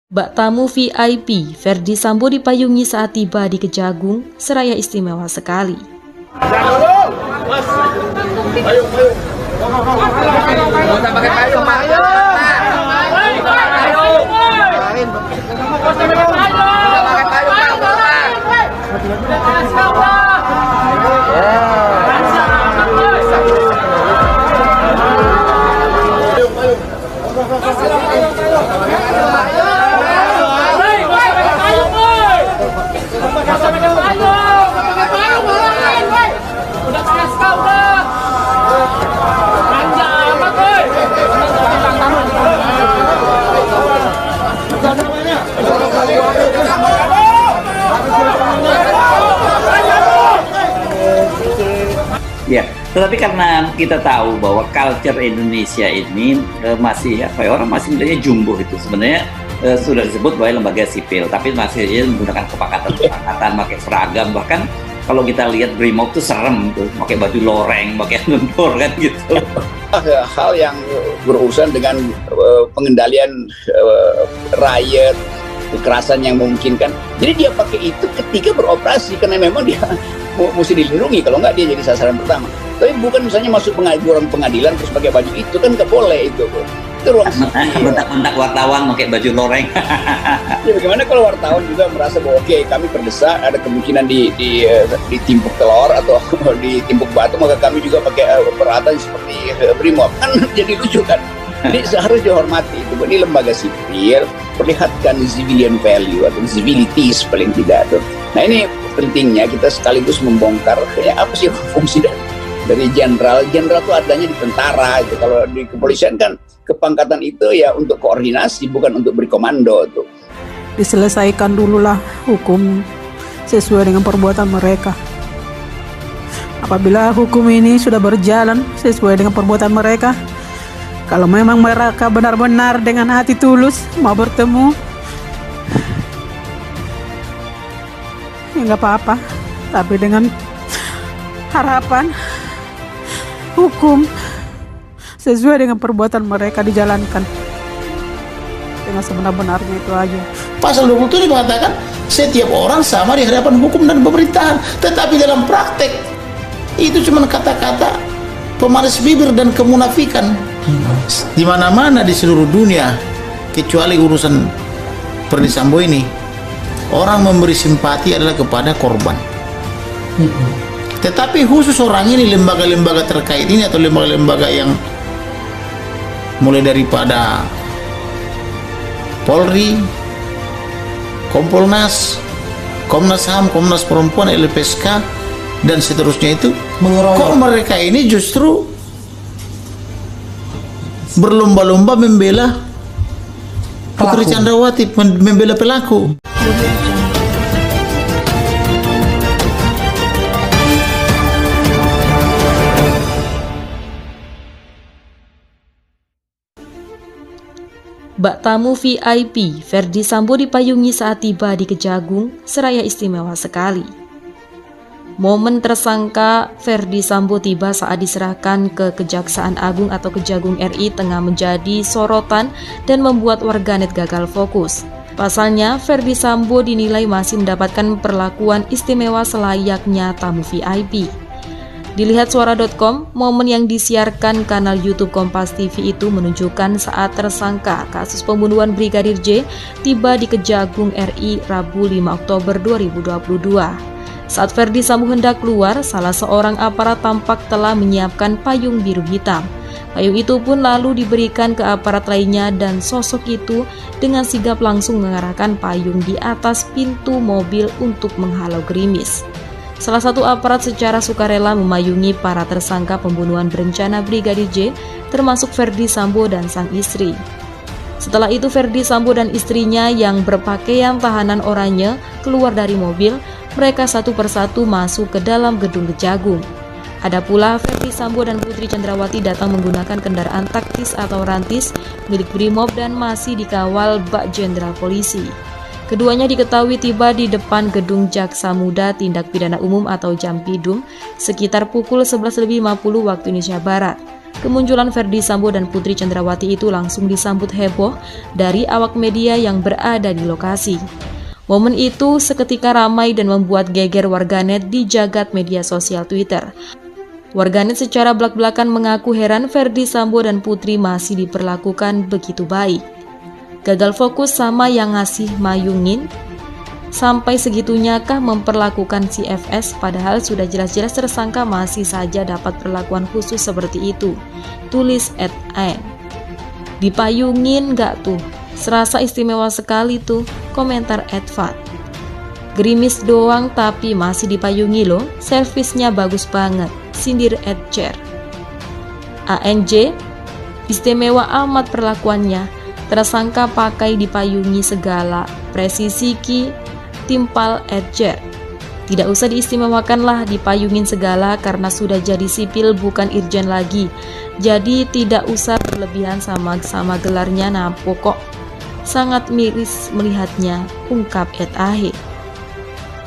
Bak tamu VIP, Ferdy Sambo dipayungi saat tiba di Kejagung, seraya istimewa sekali. Ya, tetapi karena kita tahu bahwa culture Indonesia ini masih orang masih melihatnya jumbo itu sebenarnya sudah disebut bahwa lembaga sipil, tapi masih menggunakan kepakatan, pakai seragam, bahkan kalau kita lihat Brimob tuh serem tuh, pakai baju loreng, pakai lentor kan gitu. Hal yang berurusan dengan pengendalian riot, kekerasan yang memungkinkan. Jadi dia pakai itu ketika beroperasi karena memang dia mesti dilindungi, kalau nggak dia jadi sasaran pertama. Tapi bukan misalnya masuk ruang pengadilan terus pakai baju itu, kan nggak boleh itu. Itu ruang sipil. Bentak-bentak wartawan pakai baju loreng. Ya, bagaimana kalau wartawan juga merasa bahwa oke, kami terdesak, ada kemungkinan ditimpuk telur atau ditimpuk batu, maka kami juga pakai peralatan seperti Brimob, kan jadi lucu kan. Jadi seharusnya dihormati itu. Ini lembaga sipil, perlihatkan civilian value atau civilities paling tidak tuh. Nah, ini pentingnya kita sekaligus membongkar ya apa sih fungsi dari jenderal. Jenderal itu adanya di tentara itu. Kalau di kepolisian kan kepangkatan itu ya untuk koordinasi, bukan untuk beri komando tuh. Diselesaikan dululah hukum sesuai dengan perbuatan mereka. Apabila hukum ini sudah berjalan sesuai dengan perbuatan mereka, kalau memang mereka benar-benar dengan hati tulus mau bertemu, ya nggak apa-apa. Tapi dengan harapan hukum sesuai dengan perbuatan mereka dijalankan dengan sebenar-benarnya, itu aja. Pasal 27 mengatakan setiap orang sama di hadapan hukum dan pemerintahan, tetapi dalam praktek itu cuma kata-kata pemanis bibir dan kemunafikan. Di mana-mana di seluruh dunia, kecuali urusan Ferdy Sambo ini, orang memberi simpati adalah kepada korban. Tetapi khusus orang ini, lembaga-lembaga terkait ini atau lembaga-lembaga yang mulai daripada Polri, Kompolnas, Komnas HAM, Komnas Perempuan, LPSK, dan seterusnya itu, kok mereka ini justru berlomba-lomba membela Putri Chandrawati, membela pelaku. Bak tamu VIP, Ferdy Sambo dipayungi saat tiba di Kejagung, seraya istimewa sekali. Momen tersangka Ferdy Sambo tiba saat diserahkan ke Kejaksaan Agung atau Kejagung RI tengah menjadi sorotan dan membuat warganet gagal fokus. Pasalnya, Ferdy Sambo dinilai masih mendapatkan perlakuan istimewa selayaknya tamu VIP. Dilihat suara.com, momen yang disiarkan kanal YouTube Kompas TV itu menunjukkan saat tersangka kasus pembunuhan Brigadir J tiba di Kejagung RI Rabu 5 Oktober 2022. Saat Ferdy Sambo hendak keluar, salah seorang aparat tampak telah menyiapkan payung biru hitam. Payung itu pun lalu diberikan ke aparat lainnya dan sosok itu dengan sigap langsung mengarahkan payung di atas pintu mobil untuk menghalau gerimis. Salah satu aparat secara sukarela memayungi para tersangka pembunuhan berencana Brigadir J, termasuk Ferdy Sambo dan sang istri. Setelah itu Ferdy Sambo dan istrinya yang berpakaian tahanan oranye keluar dari mobil. Mereka satu persatu masuk ke dalam gedung Kejagung. Ada pula Ferdy Sambo dan Putri Chandrawati datang menggunakan kendaraan taktis atau rantis milik Brimob dan masih dikawal Bak Jenderal Polisi. Keduanya diketahui tiba di depan gedung Jaksa Muda Tindak Pidana Umum atau Jampidum sekitar pukul 11.50 waktu Indonesia Barat. kemunculan Ferdi Sambo dan Putri Chandrawati itu langsung disambut heboh dari awak media yang berada di lokasi. Momen itu seketika ramai dan membuat geger warganet di jagat media sosial Twitter. Warganet secara belak-belakan mengaku heran Ferdi Sambo dan Putri masih diperlakukan begitu baik. Gagal fokus sama yang ngasih mayungin? Sampai segitunya kah memperlakukan si FS, padahal sudah jelas-jelas tersangka masih saja dapat perlakuan khusus seperti itu. Tulis @an. Dipayungin gak tuh? Serasa istimewa sekali tuh, komentar @fat. Gerimis doang tapi masih dipayungi loh, servisnya bagus banget, sindir @cer. ANJ, istimewa amat perlakuannya, tersangka pakai dipayungi segala, presisi ki, timpal @cer. Tidak usah diistimewakanlah dipayungin segala karena sudah jadi sipil bukan irjen lagi, jadi tidak usah berlebihan sama gelarnya. Nah pokok sangat miris melihatnya, ungkap @ahe.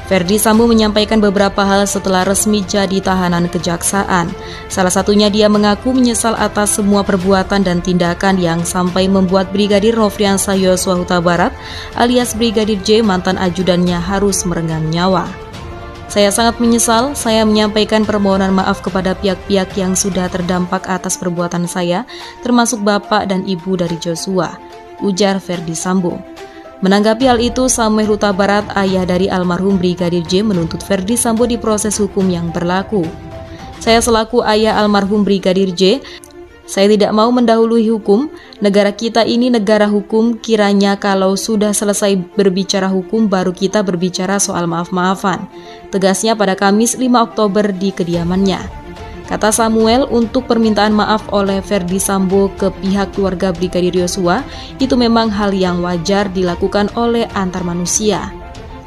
Ferdi Sambo menyampaikan beberapa hal setelah resmi jadi tahanan kejaksaan. Salah satunya dia mengaku menyesal atas semua perbuatan dan tindakan yang sampai membuat Brigadir Nofriansah Yosua Huta Barat alias Brigadir J, mantan ajudannya, harus merenggang nyawa. Saya sangat menyesal, saya menyampaikan permohonan maaf kepada pihak-pihak yang sudah terdampak atas perbuatan saya, termasuk bapak dan ibu dari Joshua, ujar Ferdi Sambo. Menanggapi hal itu, Samuel Huta Barat, ayah dari almarhum Brigadir J, menuntut Ferdi Sambo diproses hukum yang berlaku. Saya selaku ayah almarhum Brigadir J, saya tidak mau mendahului hukum. Negara kita ini negara hukum, kiranya kalau sudah selesai berbicara hukum baru kita berbicara soal maaf-maafan. Tegasnya pada Kamis 5 Oktober di kediamannya. Kata Samuel, untuk permintaan maaf oleh Ferdi Sambo ke pihak keluarga Brigadir Yosua itu memang hal yang wajar dilakukan oleh antar manusia.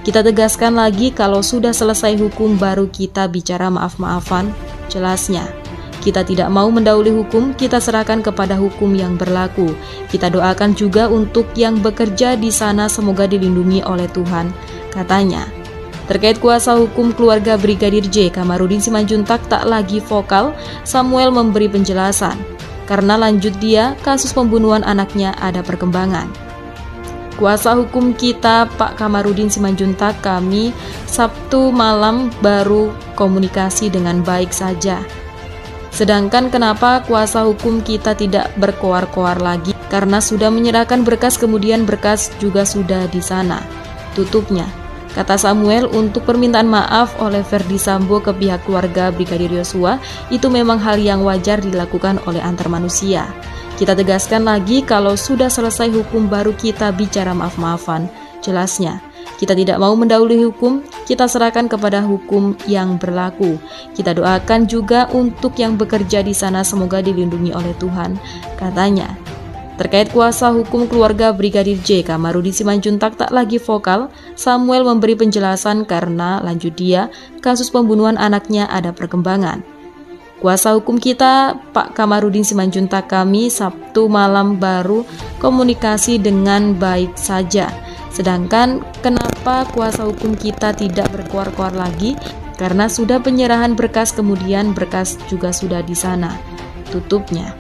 Kita tegaskan lagi kalau sudah selesai hukum baru kita bicara maaf-maafan, jelasnya. Kita tidak mau mendahului hukum, kita serahkan kepada hukum yang berlaku. Kita doakan juga untuk yang bekerja di sana semoga dilindungi oleh Tuhan, katanya. Terkait kuasa hukum keluarga Brigadir J, Kamarudin Simanjuntak tak lagi vokal. Samuel memberi penjelasan. Karena lanjut dia, kasus pembunuhan anaknya ada perkembangan. Kuasa hukum kita, Pak Kamarudin Simanjuntak, kami Sabtu malam baru komunikasi dengan baik saja. Sedangkan kenapa kuasa hukum kita tidak berkoar-koar lagi? Karena sudah menyerahkan berkas, kemudian berkas juga sudah di sana. Tutupnya. Kata Samuel, untuk permintaan maaf oleh Ferdi Sambo ke pihak keluarga Brigadir Yosua itu memang hal yang wajar dilakukan oleh antar manusia. Kita tegaskan lagi kalau sudah selesai hukum baru kita bicara maaf-maafan, jelasnya. Kita tidak mau mendahului hukum, kita serahkan kepada hukum yang berlaku. Kita doakan juga untuk yang bekerja di sana semoga dilindungi oleh Tuhan, katanya. Terkait kuasa hukum keluarga Brigadir J, Kamarudin Simanjuntak tak lagi vokal. Samuel memberi penjelasan karena lanjut dia, kasus pembunuhan anaknya ada perkembangan. Kuasa hukum kita, Pak Kamarudin Simanjuntak, kami Sabtu malam baru komunikasi dengan baik saja. Sedangkan kenapa kuasa hukum kita tidak berkoar-koar lagi? Karena sudah penyerahan berkas, kemudian berkas juga sudah di sana. Tutupnya.